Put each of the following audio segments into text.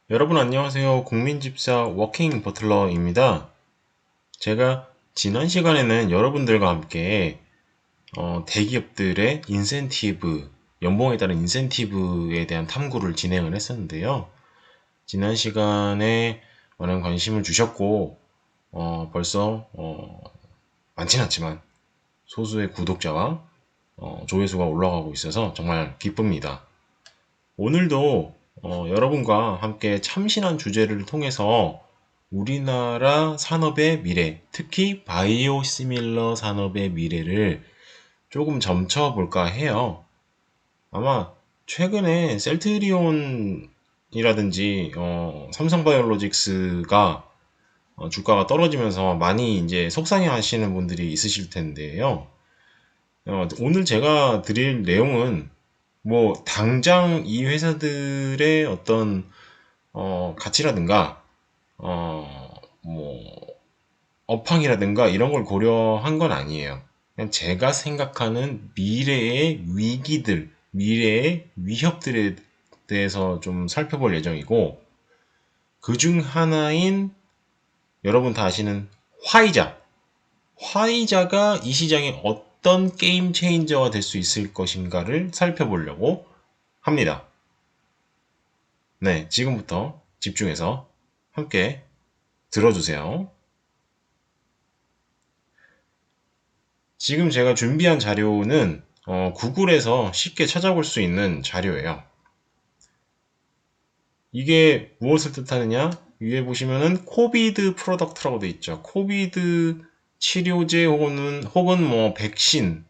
여러분 안녕하세요. 국민집사 워킹 버틀러입니다. 제가 지난 시간에는 여러분들과 함께 대기업들의 인센티브, 연봉에 따른 인센티브에 대한 탐구를 진행을 했었는데요. 지난 시간에 많은 관심을 주셨고 벌써 많진 않지만 소수의 구독자와 조회수가 올라가고 있어서 정말 기쁩니다. 오늘도 여러분과 함께 참신한 주제를 통해서 우리나라 산업의 미래, 특히 바이오 시밀러 산업의 미래를 조금 점쳐볼까 해요. 아마 최근에 셀트리온이라든지 삼성바이오로직스가 주가가 떨어지면서 많이 이제 속상해 하시는 분들이 있으실 텐데요. 오늘 제가 드릴 내용은 뭐 당장 이 회사들의 어떤 가치라든가 뭐 업황이라든가 이런 걸 고려한 건 아니에요. 그냥 제가 생각하는 미래의 위기들, 미래의 위협들에 대해서 좀 살펴볼 예정이고, 그 중 하나인 여러분 다 아시는 화이자. 화이자가 이 시장에 어떤 게임 체인저가 될 수 있을 것인가를 살펴보려고 합니다. 네, 지금부터 집중해서 함께 들어주세요. 지금 제가 준비한 자료는 구글에서 쉽게 찾아볼 수 있는 자료예요. 이게 무엇을 뜻하느냐? 위에 보시면은 코비드 프로덕트라고 되어 있죠. 코비드 치료제 혹은 뭐 백신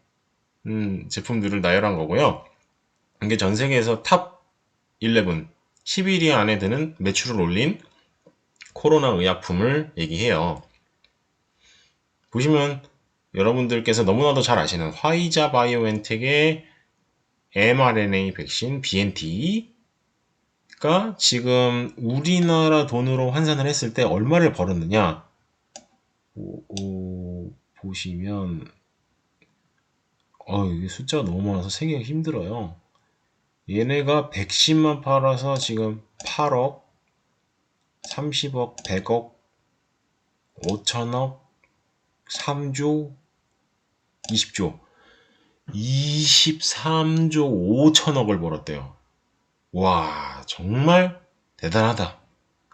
제품들을 나열한 거고요. 이게 전 세계에서 탑 11, 11위 안에 드는 매출을 올린 코로나 의약품을 얘기해요. 보시면 여러분들께서 너무나도 잘 아시는 화이자 바이오엔텍의 mRNA 백신 BNT가 지금 우리나라 돈으로 환산을 했을 때 얼마를 벌었느냐? 보시면 이게 숫자가 너무 많아서 세기가 힘들어요. 얘네가 백신만 팔아서 지금 8억, 30억, 100억, 5천억, 3조, 20조, 23조 5천억을 벌었대요. 와, 정말 대단하다.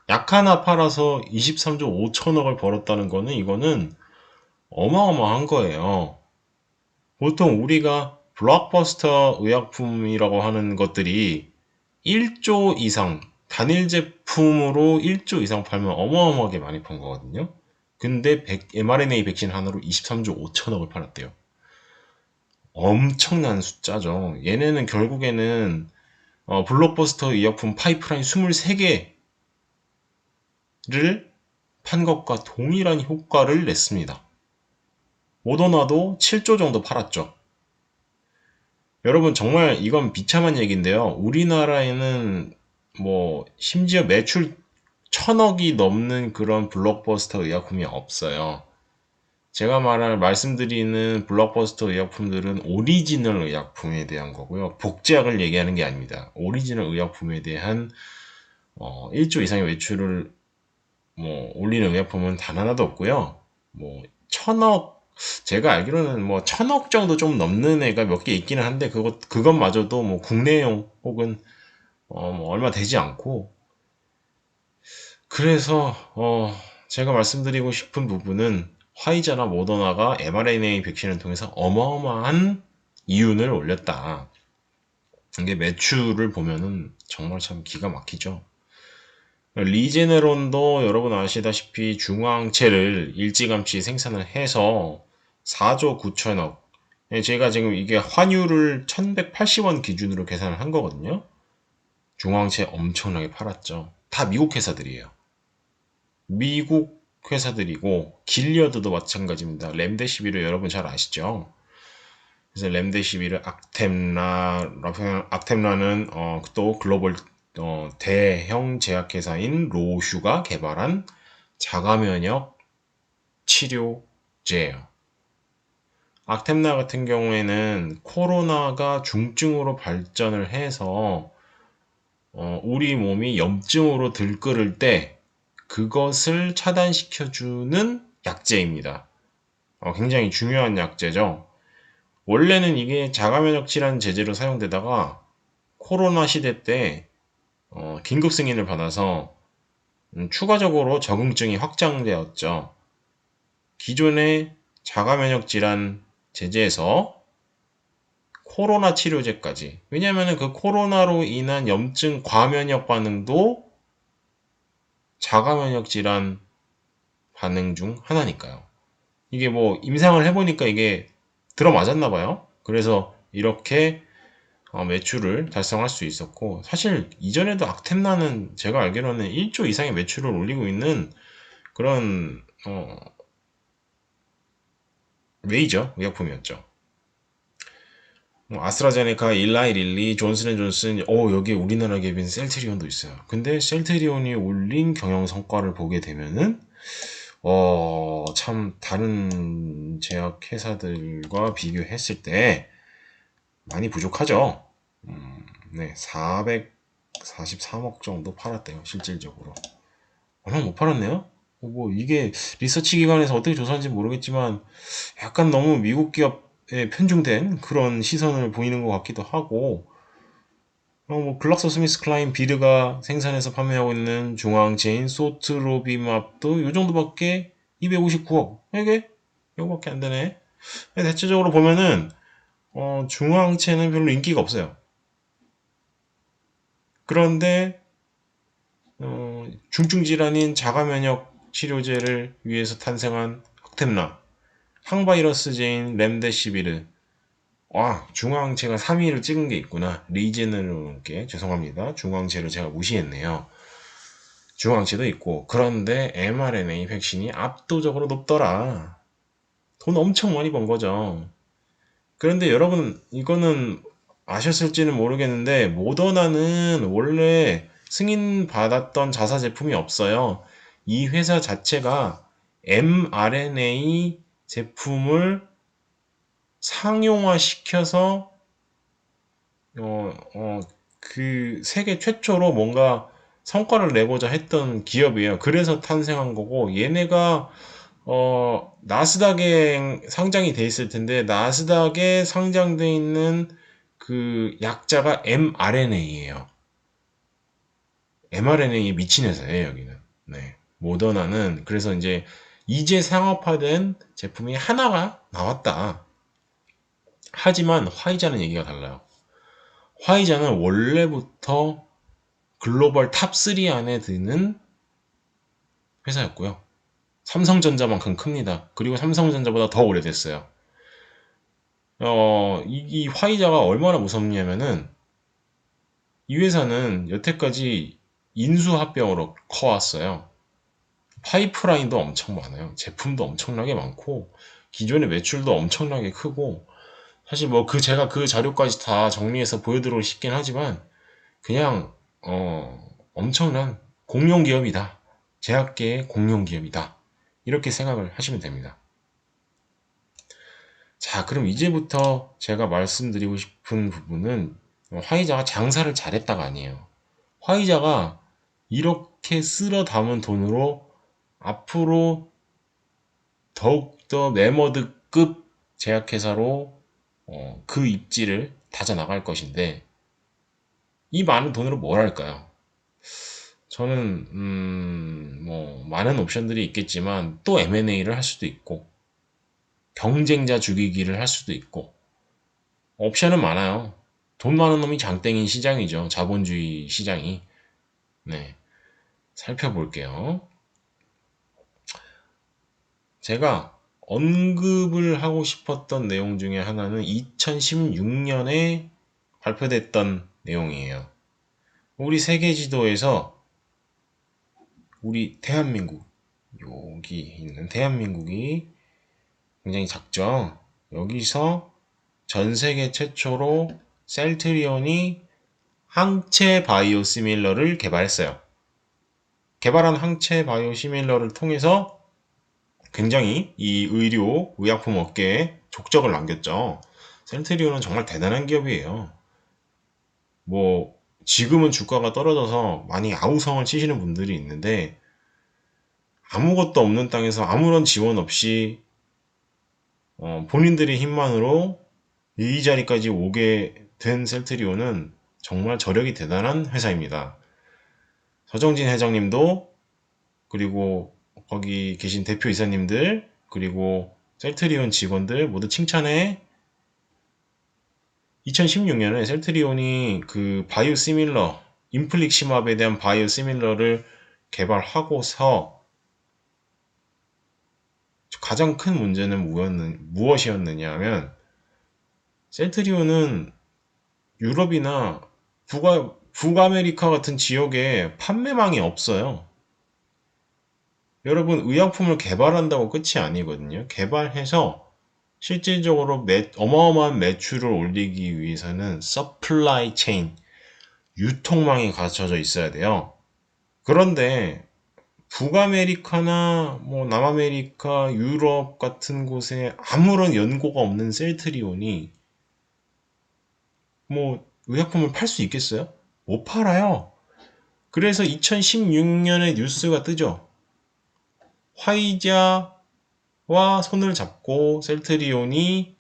약 하나 팔아서 23조 5천억을 벌었다는 거는 이거는 어마어마한 거예요. 보통 우리가 블록버스터 의약품이라고 하는 것들이 1조 이상, 단일 제품으로 1조 이상 팔면 어마어마하게 많이 판 거거든요. 근데 mRNA 백신 하나로 23조 5천억을 팔았대요. 엄청난 숫자죠. 얘네는 결국에는 블록버스터 의약품 파이프라인 23개를 판 것과 동일한 효과를 냈습니다. 모더나도 7조 정도 팔았죠. 여러분 정말 이건 비참한 얘기인데요. 우리나라에는 뭐 심지어 매출 1000억이 넘는 그런 블록버스터 의약품이 없어요. 제가 말씀드리는 블록버스터 의약품들은 오리지널 의약품에 대한 거고요. 복제약을 얘기하는 게 아닙니다. 오리지널 의약품에 대한 1조 이상의 매출을 뭐 올리는 의약품은 단 하나도 없고요. 뭐 1000억, 제가 알기로는 뭐 1000억 정도 좀 넘는 애가 몇 개 있기는 한데 그것마저도 뭐 국내용 혹은 뭐 얼마 되지 않고, 그래서 제가 말씀드리고 싶은 부분은 화이자나 모더나가 mRNA 백신을 통해서 어마어마한 이윤을 올렸다. 이게 매출을 보면은 정말 참 기가 막히죠. 리제네론도 여러분 아시다시피 중화항체를 일찌감치 생산을 해서 4조 9천억. 제가 지금 이게 환율을 1180원 기준으로 계산을 한 거거든요. 중화항체 엄청나게 팔았죠. 다 미국 회사들이에요. 미국 회사들이고, 길리어드도 마찬가지입니다. 렘데시비를 여러분 잘 아시죠? 그래서 렘데시비를 악템라는 또 글로벌 대형 제약회사인 로슈가 개발한 자가면역 치료제예요. 악템라 같은 경우에는 코로나가 중증으로 발전을 해서 우리 몸이 염증으로 들끓을 때 그것을 차단시켜주는 약제입니다. 굉장히 중요한 약제죠. 원래는 이게 자가면역 질환 제제로 사용되다가 코로나 시대 때 긴급 승인을 받아서 추가적으로 적응증이 확장되었죠. 기존의 자가면역 질환 제제에서 코로나 치료제까지. 왜냐하면 그 코로나로 인한 염증 과면역 반응도 자가면역 질환 반응 중 하나니까요. 이게 뭐 임상을 해보니까 이게 들어맞았나 봐요. 그래서 이렇게 매출을 달성할 수 있었고, 사실 이전에도 악템라는 제가 알기로는 1조 이상의 매출을 올리고 있는 그런 메이저 의약품이었죠. 아스트라제네카, 일라이릴리, 존슨앤존슨, 여기에 우리나라 기업인 셀트리온도 있어요. 근데 셀트리온이 올린 경영 성과를 보게 되면은 참 다른 제약 회사들과 비교했을 때 많이 부족하죠. 네, 443억 정도 팔았대요, 실질적으로. 얼마 못 팔았네요? 뭐 이게 리서치 기관에서 어떻게 조사한지 모르겠지만 약간 너무 미국 기업에 편중된 그런 시선을 보이는 것 같기도 하고, 뭐 글락소스미스클라인 비르가 생산해서 판매하고 있는 중앙체인 소트로비맙도 요 정도밖에 259억 이게 요거밖에 안 되네. 대체적으로 보면은 중앙체는 별로 인기가 없어요. 그런데 중증 질환인 자가면역 치료제를 위해서 탄생한 학템라, 항바이러스제인 렘데시비르. 중앙체가 3위를 찍은 게 있구나. 리제네르께 죄송합니다. 중앙체를 제가 무시했네요. 중앙체도 있고, 그런데 mRNA 백신이 압도적으로 높더라. 돈 엄청 많이 번 거죠. 그런데 여러분, 이거는 아셨을지는 모르겠는데, 모더나는 원래 승인받았던 자사 제품이 없어요. 이 회사 자체가 mRNA 제품을 상용화시켜서 그 세계 최초로 뭔가 성과를 내고자 했던 기업이에요. 그래서 탄생한 거고, 얘네가 나스닥에 상장이 돼 있을 텐데, 나스닥에 상장돼 있는 그 약자가 mRNA예요. mRNA에 미친 회사예요, 여기는. 네. 모더나는 그래서 이제 상업화된 제품이 하나가 나왔다. 하지만 화이자는 얘기가 달라요. 화이자는 원래부터 글로벌 탑3 안에 드는 회사였고요. 삼성전자만큼 큽니다. 그리고 삼성전자보다 더 오래됐어요. 이 화이자가 얼마나 무섭냐면은, 이 회사는 여태까지 인수합병으로 커왔어요. 파이프라인도 엄청 많아요. 제품도 엄청나게 많고, 기존의 매출도 엄청나게 크고, 사실 뭐 제가 그 자료까지 다 정리해서 보여드리고 싶긴 하지만, 그냥 엄청난 공룡 기업이다. 제약계의 공룡 기업이다. 이렇게 생각을 하시면 됩니다. 자, 그럼 이제부터 제가 말씀드리고 싶은 부분은 화이자가 장사를 잘했다가 아니에요. 화이자가 이렇게 쓸어 담은 돈으로 앞으로 더욱더 메머드급 제약회사로 그 입지를 다져나갈 것인데, 이 많은 돈으로 뭘 할까요? 저는 뭐 많은 옵션들이 있겠지만 또 M&A를 할 수도 있고 경쟁자 죽이기를 할 수도 있고 옵션은 많아요. 돈 많은 놈이 장땡인 시장이죠. 자본주의 시장이. 네, 살펴볼게요. 제가 언급을 하고 싶었던 내용 중에 하나는 2016년에 발표됐던 내용이에요. 우리 세계 지도에서 우리 대한민국, 여기 있는 대한민국이 굉장히 작죠. 여기서 전 세계 최초로 셀트리온이 항체 바이오시밀러를 개발했어요. 개발한 항체 바이오시밀러를 통해서 굉장히 이 의약품 업계에 족적을 남겼죠. 셀트리온은 정말 대단한 기업이에요. 뭐 지금은 주가가 떨어져서 많이 아우성을 치시는 분들이 있는데, 아무것도 없는 땅에서 아무런 지원 없이 본인들의 힘만으로 이 자리까지 오게 된 셀트리온은 정말 저력이 대단한 회사입니다. 서정진 회장님도, 그리고 거기 계신 대표이사님들, 그리고 셀트리온 직원들 모두 칭찬해. 2016년에 셀트리온이 그 바이오시밀러, 인플릭시맙에 대한 바이오시밀러를 개발하고서 가장 큰 문제는 무엇이었느냐 하면, 셀트리온은 유럽이나 북아메리카 같은 지역에 판매망이 없어요. 여러분, 의약품을 개발한다고 끝이 아니거든요. 개발해서 실질적으로 어마어마한 매출을 올리기 위해서는 서플라이 체인, 유통망이 갖춰져 있어야 돼요. 그런데 북아메리카나 뭐 남아메리카, 유럽 같은 곳에 아무런 연고가 없는 셀트리온이 뭐 의약품을 팔 수 있겠어요? 못 팔아요. 그래서 2016년에 뉴스가 뜨죠. 화이자와 손을 잡고 셀트리온이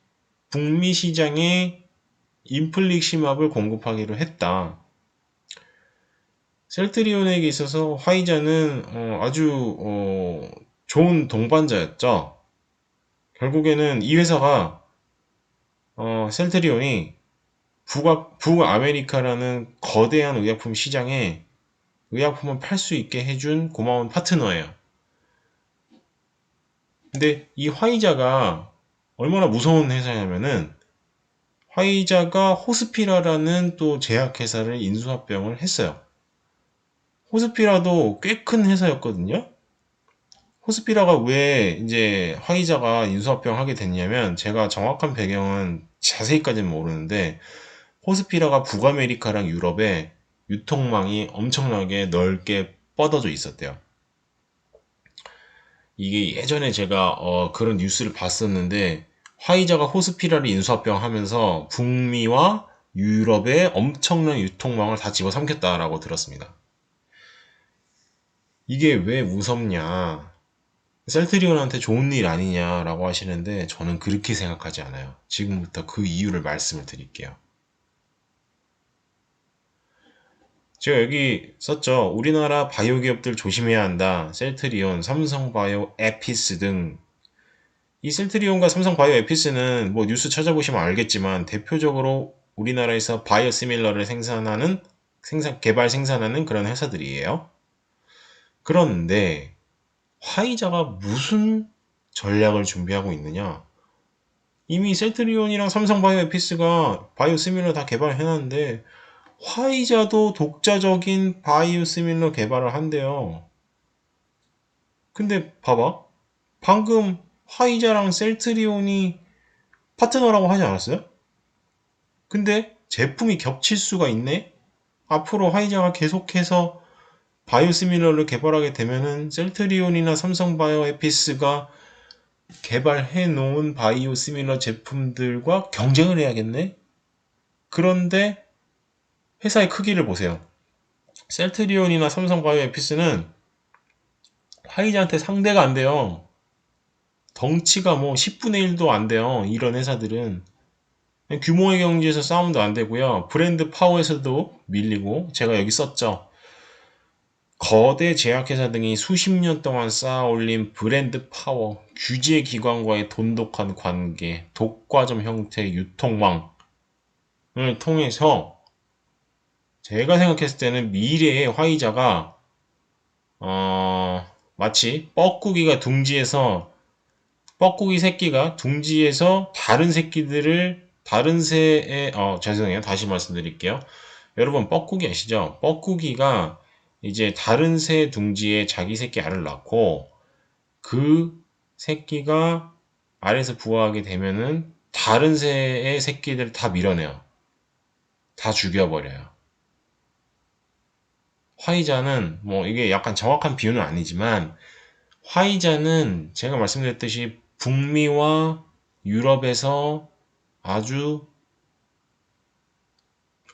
북미 시장에 인플릭시맙을 공급하기로 했다. 셀트리온에게 있어서 화이자는 아주 좋은 동반자였죠. 결국에는 이 회사가 셀트리온이 북아메리카라는 거대한 의약품 시장에 의약품을 팔 수 있게 해준 고마운 파트너예요. 근데 이 화이자가 얼마나 무서운 회사냐면은, 화이자가 호스피라라는 또 제약회사를 인수합병을 했어요. 호스피라도 꽤 큰 회사였거든요. 호스피라가 왜 이제 화이자가 인수합병하게 됐냐면, 제가 정확한 배경은 자세히까지는 모르는데, 호스피라가 북아메리카랑 유럽에 유통망이 엄청나게 넓게 뻗어져 있었대요. 이게 예전에 제가 그런 뉴스를 봤었는데, 화이자가 호스피라를 인수합병하면서 북미와 유럽의 엄청난 유통망을 다 집어삼켰다라고 들었습니다. 이게 왜 무섭냐? 셀트리온한테 좋은 일 아니냐라고 하시는데, 저는 그렇게 생각하지 않아요. 지금부터 그 이유를 말씀을 드릴게요. 제가 여기 썼죠. 우리나라 바이오 기업들 조심해야 한다. 셀트리온, 삼성바이오, 에피스 등. 이 셀트리온과 삼성바이오 에피스는 뭐 뉴스 찾아보시면 알겠지만, 대표적으로 우리나라에서 바이오시밀러를 개발 생산하는 그런 회사들이에요. 그런데 화이자가 무슨 전략을 준비하고 있느냐? 이미 셀트리온이랑 삼성바이오 에피스가 바이오시밀러 다 개발해놨는데, 화이자도 독자적인 바이오시밀러 개발을 한대요. 근데 봐봐. 방금 화이자랑 셀트리온이 파트너라고 하지 않았어요? 근데 제품이 겹칠 수가 있네? 앞으로 화이자가 계속해서 바이오시밀러를 개발하게 되면은 셀트리온이나 삼성바이오 에피스가 개발해 놓은 바이오시밀러 제품들과 경쟁을 해야겠네? 그런데 회사의 크기를 보세요. 셀트리온이나 삼성바이오 에피스는 화이자한테 상대가 안 돼요. 덩치가 뭐 10분의 1도 안 돼요. 이런 회사들은. 규모의 경제에서 싸움도 안 되고요. 브랜드 파워에서도 밀리고, 제가 여기 썼죠. 거대 제약회사 등이 수십 년 동안 쌓아 올린 브랜드 파워, 규제 기관과의 돈독한 관계, 독과점 형태의 유통망을 통해서, 제가 생각했을 때는 미래의 화이자가 마치 뻐꾸기 새끼가 둥지에서 다른 새끼들을 다른 새에 죄송해요. 다시 말씀드릴게요. 여러분, 뻐꾸기 아시죠? 뻐꾸기가 이제 다른 새 둥지에 자기 새끼 알을 낳고, 그 새끼가 알에서 부화하게 되면은 다른 새의 새끼들을 다 밀어내요. 다 죽여버려요. 화이자는 뭐 이게 약간 정확한 비유는 아니지만, 화이자는 제가 말씀드렸듯이 북미와 유럽에서 아주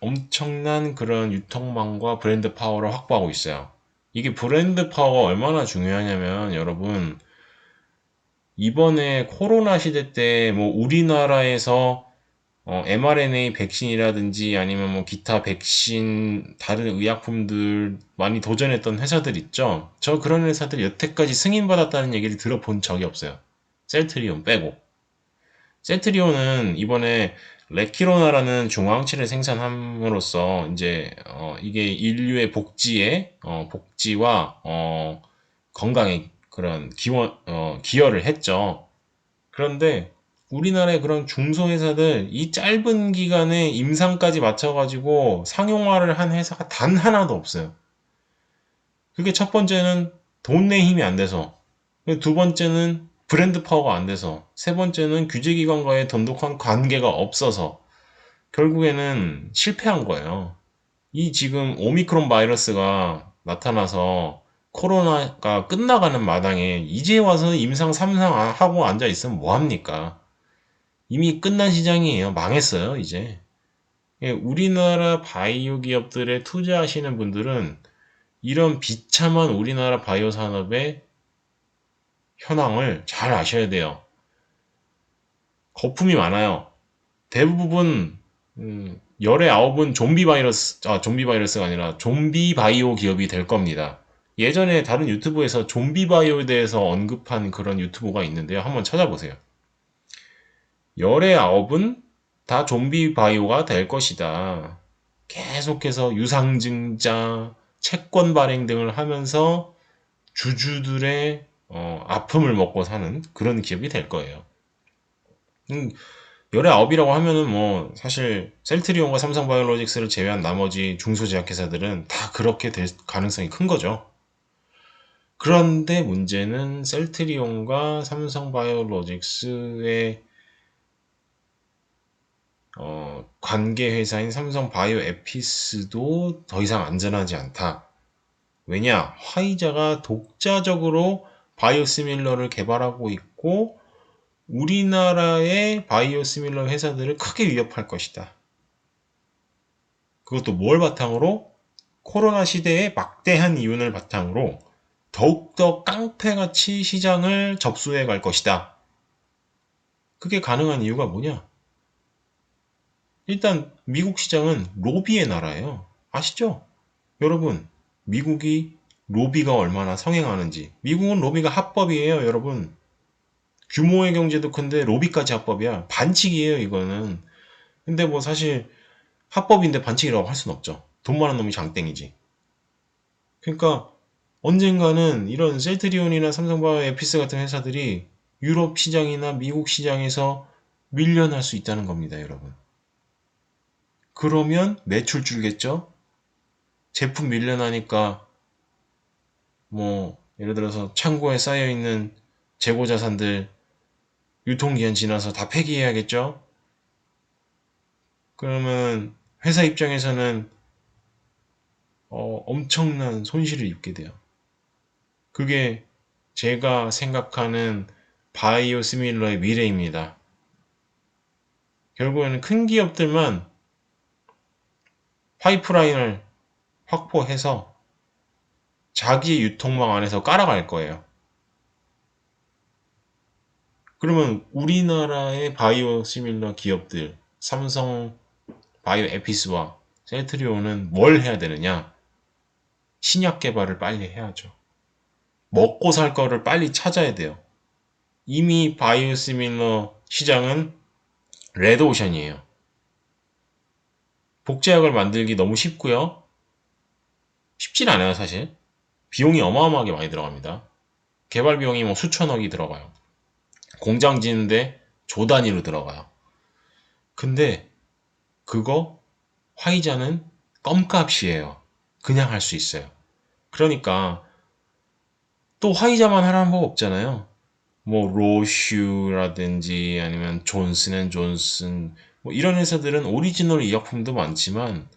엄청난 그런 유통망과 브랜드 파워를 확보하고 있어요. 이게 브랜드 파워가 얼마나 중요하냐면 여러분, 이번에 코로나 시대 때 뭐 우리나라에서 mRNA 백신이라든지 아니면 뭐 기타 백신 다른 의약품들 많이 도전했던 회사들 있죠. 저 그런 회사들 여태까지 승인받았다는 얘기를 들어본 적이 없어요. 셀트리온 빼고. 셀트리온은 이번에 레키로나라는 중화항체를 생산함으로써 이제 이게 인류의 복지와 건강에 그런 기여를 했죠. 그런데 우리나라의 그런 중소회사들 이 짧은 기간에 임상까지 맞춰가지고 상용화를 한 회사가 단 하나도 없어요. 그게 첫 번째는 돈 내 힘이 안 돼서, 두 번째는 브랜드 파워가 안 돼서, 세 번째는 규제기관과의 돈독한 관계가 없어서 결국에는 실패한 거예요. 이 지금 오미크론 바이러스가 나타나서 코로나가 끝나가는 마당에 이제 와서 임상 3상 하고 앉아 있으면 뭐합니까? 이미 끝난 시장이에요. 망했어요, 이제. 예, 우리나라 바이오 기업들에 투자하시는 분들은 이런 비참한 우리나라 바이오 산업의 현황을 잘 아셔야 돼요. 거품이 많아요. 대부분 열의 9은 좀비 바이러스가 아니라 좀비 바이오 기업이 될 겁니다. 예전에 다른 유튜브에서 좀비 바이오에 대해서 언급한 그런 유튜브가 있는데요. 한번 찾아보세요. 열의 9은 다 좀비 바이오가 될 것이다. 계속해서 유상증자, 채권 발행 등을 하면서 주주들의 아픔을 먹고 사는 그런 기업이 될 거예요. 열의 9이라고 하면은 뭐 사실 셀트리온과 삼성바이오로직스를 제외한 나머지 중소제약회사들은 다 그렇게 될 가능성이 큰 거죠. 그런데 문제는 셀트리온과 삼성바이오로직스의 관계 회사인 삼성바이오에피스도 더 이상 안전하지 않다. 왜냐? 화이자가 독자적으로 바이오시밀러를 개발하고 있고 우리나라의 바이오시밀러 회사들을 크게 위협할 것이다. 그것도 뭘 바탕으로? 코로나 시대의 막대한 이윤을 바탕으로 더욱더 깡패같이 시장을 접수해 갈 것이다. 그게 가능한 이유가 뭐냐? 일단 미국 시장은 로비의 나라예요. 아시죠? 여러분, 미국이 로비가 얼마나 성행하는지. 미국은 로비가 합법이에요, 여러분. 규모의 경제도 큰데 로비까지 합법이야. 반칙이에요, 이거는. 근데 뭐 사실 합법인데 반칙이라고 할 수는 없죠. 돈 많은 놈이 장땡이지. 그러니까 언젠가는 이런 셀트리온이나 삼성바이오 에피스 같은 회사들이 유럽 시장이나 미국 시장에서 밀려날 수 있다는 겁니다, 여러분. 그러면 매출 줄겠죠? 제품 밀려나니까 뭐 예를 들어서 창고에 쌓여 있는 재고 자산들 유통기한 지나서 다 폐기해야겠죠? 그러면 회사 입장에서는 엄청난 손실을 입게 돼요. 그게 제가 생각하는 바이오 시밀러의 미래입니다. 결국에는 큰 기업들만 파이프라인을 확보해서 자기 유통망 안에서 깔아갈 거예요. 그러면 우리나라의 바이오 시밀러 기업들, 삼성 바이오 에피스와 셀트리온은 뭘 해야 되느냐? 신약 개발을 빨리 해야죠. 먹고 살 거를 빨리 찾아야 돼요. 이미 바이오 시밀러 시장은 레드오션이에요. 복제약을 만들기 너무 쉽고요. 쉽진 않아요, 사실. 비용이 어마어마하게 많이 들어갑니다. 개발 비용이 뭐 수천억이 들어가요. 공장 짓는데 조 단위로 들어가요. 근데 그거 화이자는 껌값이에요. 그냥 할 수 있어요. 그러니까 또 화이자만 하라는 법 없잖아요. 뭐 로슈라든지 아니면 존슨앤존슨 뭐 이런 회사들은 오리지널 의약품도 많지만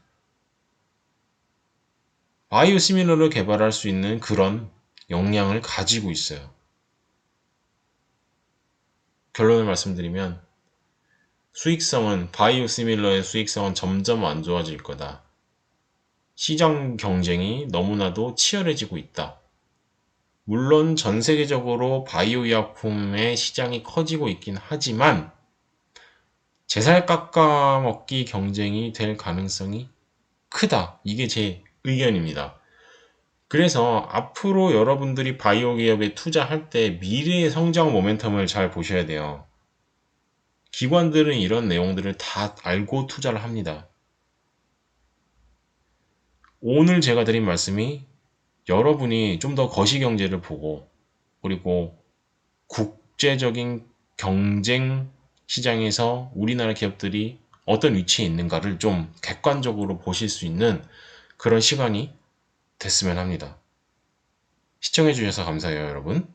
바이오시밀러를 개발할 수 있는 그런 역량을 가지고 있어요. 결론을 말씀드리면 바이오시밀러의 수익성은 점점 안 좋아질 거다. 시장 경쟁이 너무나도 치열해지고 있다. 물론 전 세계적으로 바이오 의약품의 시장이 커지고 있긴 하지만 제살 깎아먹기 경쟁이 될 가능성이 크다. 이게 제 의견입니다. 그래서 앞으로 여러분들이 바이오 기업에 투자할 때 미래의 성장 모멘텀을 잘 보셔야 돼요. 기관들은 이런 내용들을 다 알고 투자를 합니다. 오늘 제가 드린 말씀이 여러분이 좀 더 거시경제를 보고 그리고 국제적인 경쟁 시장에서 우리나라 기업들이 어떤 위치에 있는가를 좀 객관적으로 보실 수 있는 그런 시간이 됐으면 합니다. 시청해주셔서 감사해요, 여러분.